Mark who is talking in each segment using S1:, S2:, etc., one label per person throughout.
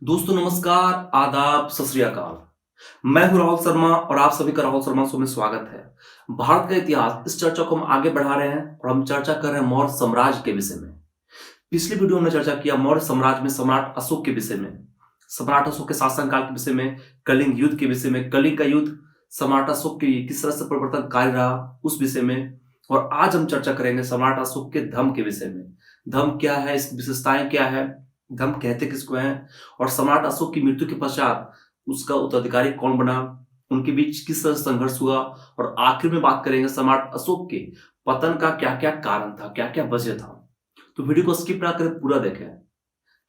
S1: दोस्तों नमस्कार, आदाब, सत श्री अकाल। मैं हूं राहुल शर्मा और आप सभी का राहुल शर्मा शो में स्वागत है। भारत का इतिहास, इस चर्चा को हम आगे बढ़ा रहे हैं और हम चर्चा कर रहे हैं मौर्य साम्राज्य के विषय में। पिछली वीडियो में हमने चर्चा किया मौर्य साम्राज्य में सम्राट अशोक के विषय में, सम्राट अशोक के शासनकाल के विषय में, कलिंग युद्ध के विषय में, कलिंग का युद्ध सम्राट अशोक के किस तरह से परिवर्तनकारी रहा उस विषय में। और आज हम चर्चा करेंगे सम्राट अशोक के धर्म के विषय में। धर्म क्या है, इसकी विशेषताएं क्या है, धर्म कहते किसको हैं, और सम्राट अशोक की मृत्यु के पश्चात उसका उत्तराधिकारी कौन बना, उनके बीच किस तरह संघर्ष हुआ, और आखिर में बात करेंगे सम्राट अशोक के पतन का क्या क्या कारण था, क्या क्या वजह था। तो वीडियो को स्किप ना करें, पूरा देखें।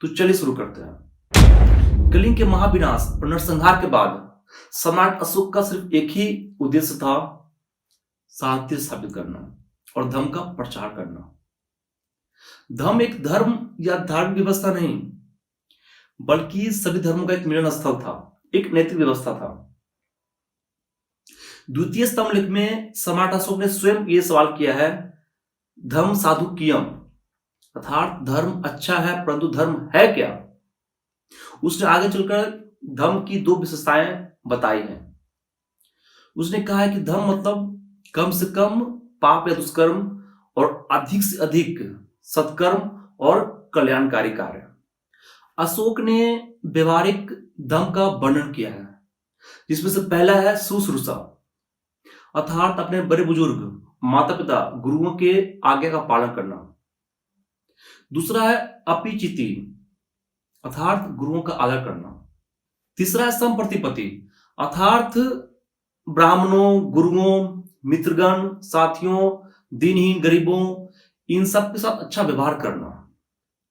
S1: तो चलिए शुरू करते हैं। कलिंग के महाविनाश और नरसंहार के बाद सम्राट अशोक का सिर्फ एक ही उद्देश्य था, शांति स्थापित करना और धर्म का प्रचार करना। धर्म एक धर्म या धार्मिक व्यवस्था नहीं, बल्कि सभी धर्मों का एक मिलन स्थल था, एक नैतिक व्यवस्था था। द्वितीय स्तंभ लेख में सम्राट अशोक ने स्वयं ये सवाल किया है, धर्म साधु कियम, अर्थात धर्म अच्छा है परंतु धर्म है क्या। उसने आगे चलकर धर्म की दो विशेषताएं बताई हैं। उसने कहा है कि धर्म मतलब कम से कम पाप या दुष्कर्म और अधिक से अधिक सत्कर्म और कल्याणकारी कार्य। अशोक ने व्यवहारिक धर्म का वर्णन किया है, जिसमें से पहला है शुश्रूषा, अर्थात अपने बड़े बुजुर्ग, माता पिता, गुरुओं के आज्ञा का पालन करना। दूसरा है अपिचिति, अर्थात गुरुओं का आदर करना। तीसरा है संप्रतिपत्ति, अर्थात ब्राह्मणों, गुरुओं, मित्रगण, साथियों, दीनहीन, गरीबों, इन सब के साथ अच्छा व्यवहार करना।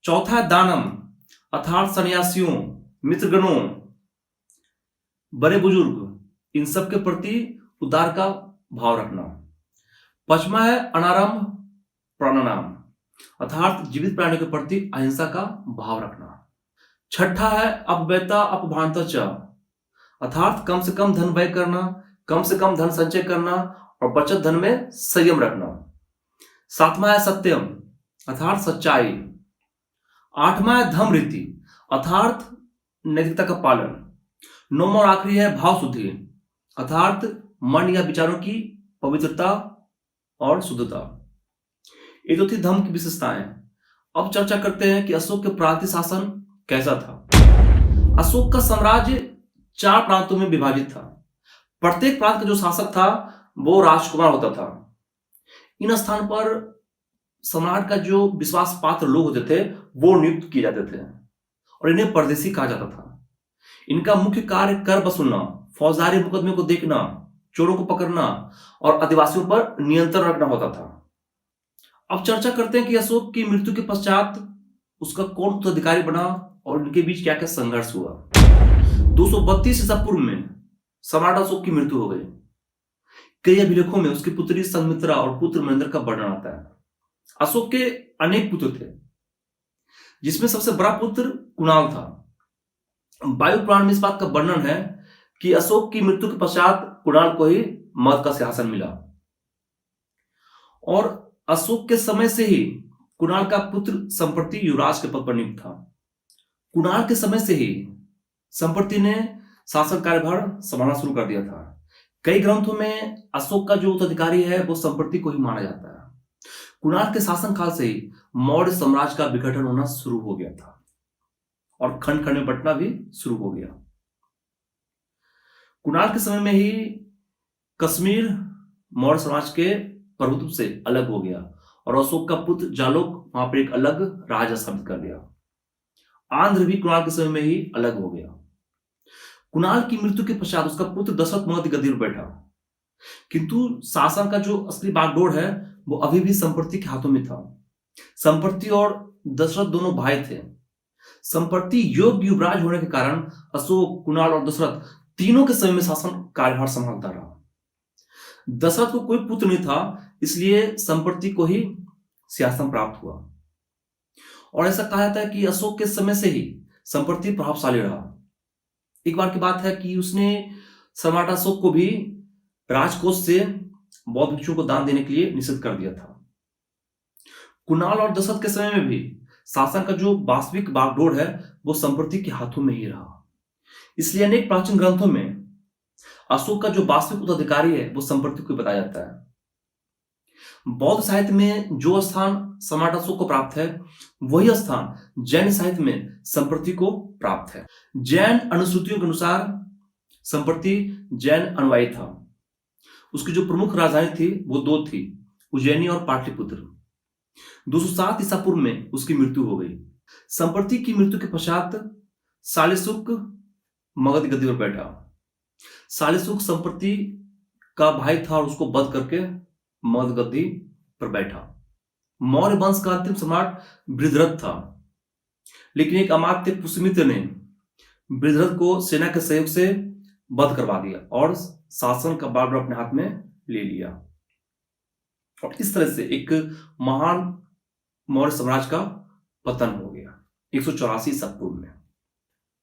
S1: चौथा है दानम, अर्थात सन्यासियों, मित्रगणों, बड़े बुजुर्ग, इन सब के प्रति उदार का भाव रखना। पांचवा है अनारम प्राणायाम, अर्थात जीवित प्राणियों के प्रति अहिंसा का भाव रखना। छठा है अपव्ययता अपभानता च, अर्थात कम से कम धन व्यय करना, कम से कम धन संचय करना और बचत धन में संयम रखना। सातवां है सत्यम, अर्थात सच्चाई। आठवां है धम्म रीति, अर्थात नैतिकता का पालन। नौवां और आखिरी है भाव शुद्धि, अर्थात मन या विचारों की पवित्रता और शुद्धता। ये तो थी धर्म की विशेषताएं। अब चर्चा करते हैं कि अशोक के प्रांतीय शासन कैसा था। अशोक का साम्राज्य 4 प्रांतों में विभाजित था। प्रत्येक प्रांत का जो शासक था वो राजकुमार होता था। इन स्थान पर सम्राट का जो विश्वास पात्र लोग होते थे वो नियुक्त किए जाते थे और इन्हें परदेशी कहा जाता था। इनका मुख्य कार्य कर वसूलना, फौजदारी मुकदमे को देखना, चोरों को पकड़ना और आदिवासियों पर नियंत्रण रखना होता था। अब चर्चा करते हैं कि अशोक की मृत्यु के पश्चात उसका कौन उत्तराधिकारी बना और इनके बीच क्या क्या संघर्ष हुआ। 232 ईसा पूर्व में सम्राट अशोक की मृत्यु हो गई। कई अभिलेखों में उसकी पुत्री संघमित्रा और पुत्र महेंद्र का वर्णन आता है। अशोक के अनेक पुत्र थे, जिसमें सबसे बड़ा पुत्र कुणाल था। वायु पुराण में इस बात का वर्णन है कि अशोक की मृत्यु के पश्चात कुणाल को ही मगध का सिंहासन मिला और अशोक के समय से ही कुणाल का पुत्र संप्रति युवराज के पद पर नियुक्त था। कुणाल के समय से ही संप्रति ने शासन कार्यभार संभालना शुरू कर दिया था। कई ग्रंथों में अशोक का जो उत्तराधिकारी है वो संप्रति को ही माना जाता है। कुणाल के शासनकाल से ही मौर्य साम्राज्य का विघटन होना शुरू हो गया था और खंड खंड में बंटना भी शुरू हो गया। कुणाल के समय में ही कश्मीर मौर्य समाज के प्रभुत्व से अलग हो गया और अशोक का पुत्र जालोक वहां पर एक अलग राज स्थापित कर दिया। आंध्र भी कुणाल के समय में ही अलग हो गया। कुणाल की मृत्यु के पश्चात उसका पुत्र दशरथ मगध गद्दी पर बैठा, किंतु शासन का जो असली बागडोर है वो अभी भी संप्रति के हाथों में था। संप्रति और दशरथ दोनों भाई थे। संप्रति योग्य युवराज होने के कारण अशोक, कुणाल और दशरथ तीनों के समय में शासन कार्यभार संभालता रहा। दशरथ को कोई पुत्र नहीं था, इसलिए संप्रति को ही सिंहासन प्राप्त हुआ और ऐसा कहा जाता है कि अशोक के समय से ही संप्रति प्रभावशाली रहा। एक बार की बात है कि उसने सम्राट अशोक को भी राजकोष से बौद्ध भिक्षुओं को दान देने के लिए निषेध कर दिया था। कुणाल और दशरथ के समय में भी शासन का जो वास्तविक बागडोर है वो संप्रति के हाथों में ही रहा। इसलिए अनेक प्राचीन ग्रंथों में अशोक का जो वास्तविक उत्तराधिकारी है वो संप्रति को बताया जाता है। बौद्ध साहित्य में जो स्थान सम्राट अशोक को प्राप्त है वही स्थान जैन साहित्य में संप्रति को प्राप्त है। जैन अनुश्रुतियों के अनुसार संप्रति जैन अनुयायी था। उसकी जो प्रमुख राजधानी थी वो दो थी, उज्जैनी और पाटलिपुत्र। 207 ईसा पूर्व में उसकी मृत्यु हो गई। संप्रति की मृत्यु के पश्चात शालिशुक मगध गद्दी पर बैठा। शालिशुक संप्रति का भाई था और उसको वध करके मगध गद्दी पर बैठा। मौर्य वंश का अंतिम सम्राट बृहद्रथ था, लेकिन एक अमात्य पुष्यमित्र ने बृहद्रथ को सेना के सहयोग से वध करवा दिया और शासन का बार अपने हाथ में ले लिया। और इस तरह से एक महान मौर्य साम्राज्य का पतन हो गया 184 ईसा पूर्व में।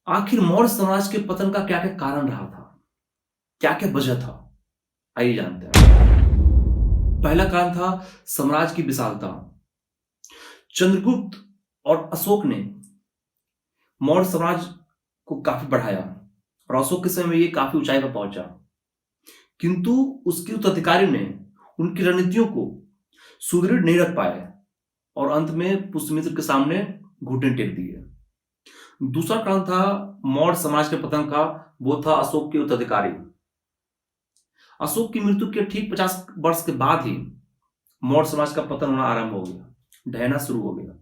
S1: आखिर मौर्य साम्राज्य के पतन का क्या क्या कारण रहा था, क्या क्या वजह था, आइए जानते हैं। पहला कारण था साम्राज्य की विशालता। चंद्रगुप्त और अशोक ने मौर्य साम्राज्य को काफी बढ़ाया और अशोक के समय में ये काफी ऊंचाई पर पहुंचा, किंतु उसके उत्तराधिकारी ने उनकी रणनीतियों को सुदृढ़ नहीं रख पाए और अंत में पुष्यमित्र के सामने घुटने टेक दिए। दूसरा कारण था मौर्य समाज के पतन का, वो था अशोक के उत्तराधिकारी। अशोक की मृत्यु के ठीक 50 वर्ष के बाद ही मौर्य समाज का पतन होना आरंभ हो गया, ढहना शुरू हो गया।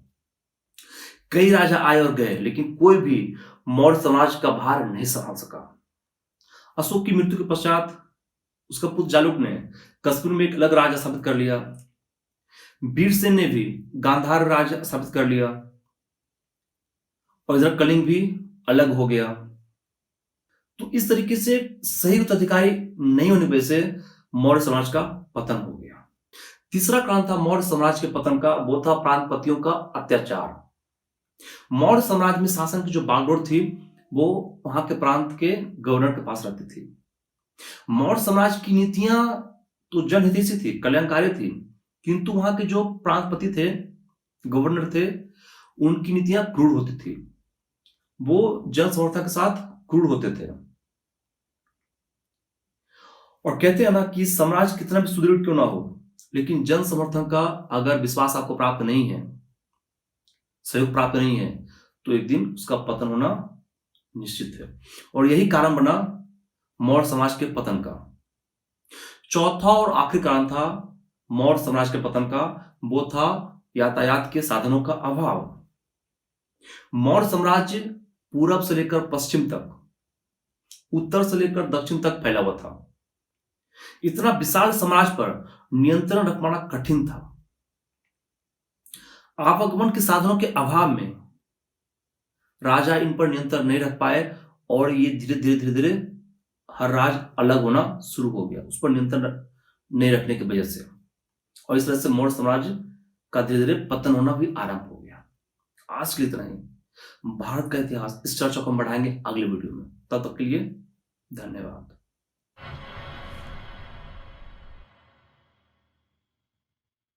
S1: कई राजा आए और गए, लेकिन कोई भी मौर्य समाज का भार नहीं संभाल सका। अशोक की मृत्यु के पश्चात उसका पुत्र जालुक ने कश्मीर में एक अलग राज्य स्थापित कर लिया। वीरसेन ने भी गांधार राज्य स्थापित कर लिया और इधर कलिंग भी अलग हो गया। तो इस तरीके से सही उत्तराधिकारी नहीं होने की वजह से मौर्य समाज का पतन हो गया। तीसरा कारण था मौर्य साम्राज्य के पतन का, वो था प्रांतपतियों का अत्याचार। मौर्य साम्राज्य में शासन की जो बागडोर थी वो वहां के प्रांत के गवर्नर के पास रहती थी। मौर्य साम्राज्य की नीतियां तो जनहितैषी थी, कल्याणकारी थी, किंतु वहां के जो प्रांतपति थे, गवर्नर थे, उनकी नीतियां क्रूर होती थी। वो जन समर्थन के साथ क्रूर होते थे। और कहते हैं ना कि साम्राज्य कितना भी सुदृढ़ क्यों ना हो, लेकिन जन समर्थन का अगर विश्वास आपको प्राप्त नहीं है, सहयोग प्राप्त नहीं है, तो एक दिन उसका पतन होना निश्चित है। और यही कारण बना मौर्य समाज के पतन का। चौथा और आखिरी कारण था मौर्य साम्राज्य के पतन का, वो था यातायात के साधनों का अभाव। मौर्य साम्राज्य पूरब से लेकर पश्चिम तक, उत्तर से लेकर दक्षिण तक फैला हुआ था। इतना विशाल साम्राज्य पर नियंत्रण रख पाना कठिन था। आवागमन के साधनों के अभाव में राजा इन पर नियंत्रण नहीं रख पाए और ये धीरे धीरे हर राज्य अलग होना शुरू हो गया उस पर नियंत्रण नहीं रखने की वजह से। और इस तरह से मौर्य साम्राज्य का धीरे धीरे पतन होना भी आरंभ हो गया। आज के लिए इतना ही। भारत का इतिहास इस चर्चा को हम बढ़ाएंगे अगले वीडियो में। तब तक के लिए धन्यवाद।